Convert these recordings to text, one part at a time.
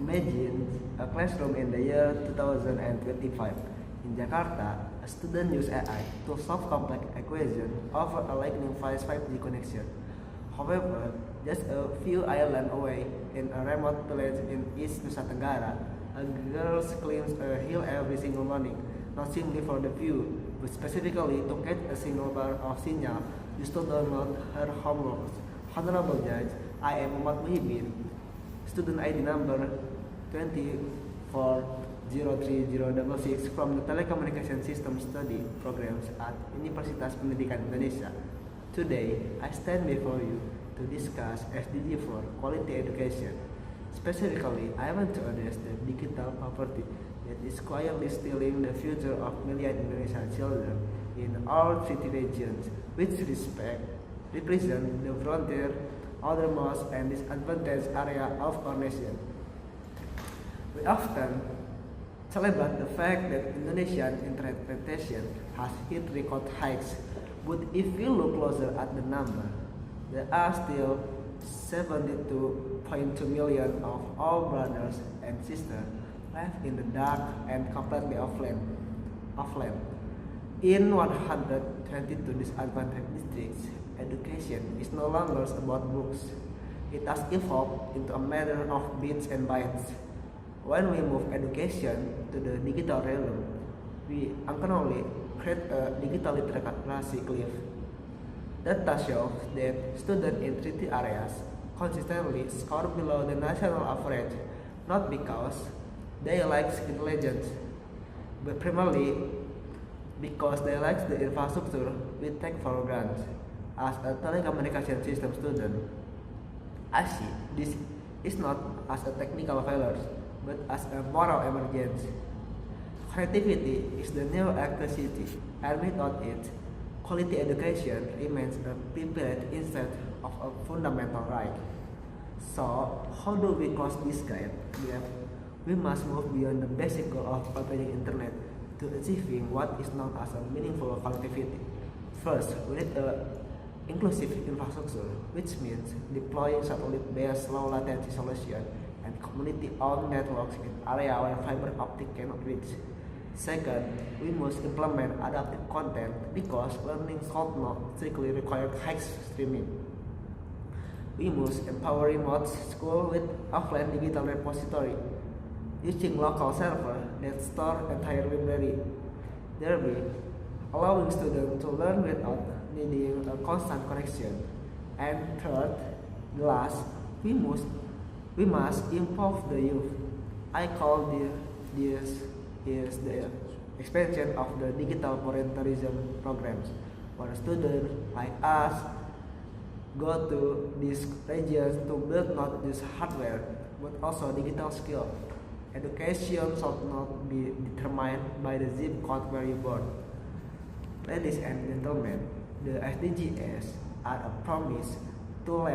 Imagine a classroom in the year 2025. In Jakarta, a student uses AI to solve complex equations over a lightning fast 5G connection. However, just a few islands away, in a remote village in East Nusa Tenggara, a girl climbs a hill every single morning, not simply for the view, but specifically to catch a single bar of signal used to download her homework. Honorable Judge, I am Muhammad Muhyiddin, student ID number 2403066 from the Telecommunication System Study Programs at Universitas Pendidikan Indonesia. Today, I stand before you to discuss SDG for quality education. Specifically, I want to address the digital poverty that is quietly stealing the future of million Indonesian children in all city regions, which represent the frontier, outermost, and disadvantaged area of our nation. We often celebrate the fact that Indonesian internet penetration has hit record heights, but if we look closer at the number, there are still 72.2 million of our brothers and sisters left in the dark and completely offline. In 122 disadvantaged districts, education is no longer about books. It has evolved into a matter of bits and bytes. When we move education to the digital realm, we uncannily create a digital literacy cliff. Data shows that students in treaty areas consistently score below the national average, not because they lack intelligence, but primarily because they lack the infrastructure we take for granted. As a telecommunication system student, I see this is not as a technical failure, but as a moral emergency. Creativity is the new electricity, and without it, quality education remains a privilege instead of a fundamental right. So, how do we close this gap? We must move beyond the basic goal of opening internet to achieving what is known as a meaningful connectivity. First, we need a inclusive infrastructure, which means deploying satellite-based low latency solution and community-owned networks in areas where fiber optic cannot reach. Second, we must implement adaptive content because learning should not strictly require high streaming. We must empower remote school with offline digital repository, using local server that store entire library, thereby allowing students to learn without needing a constant connection. And third, last, we must involve the youth. I call this is the expansion of the digital volunteerism programs, where students like us go to these regions to build not just hardware but also digital skill. Education should not be determined by the zip code where you born. Ladies and gentlemen, the SDGs are a promise to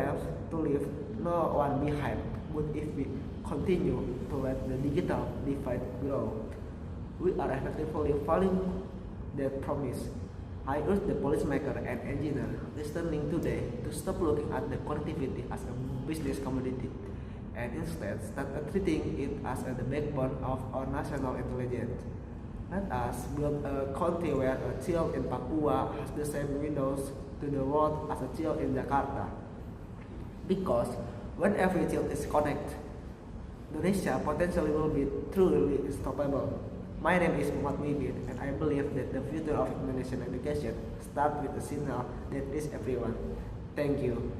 leave no one behind. But if we continue to let the digital divide grow, we are effectively failing that promise. I urge the policymaker and engineer listening today to stop looking at the connectivity as a business commodity and instead start treating it as the backbone of our national intelligence. Let us build a country where a child in Papua has the same windows to the world as a child in Jakarta. Because when every child is connected, Indonesia potentially will be truly unstoppable. My name is Muhammad Muhyiddin, and I believe that the future of Indonesian education starts with a signal that reaches everyone. Thank you.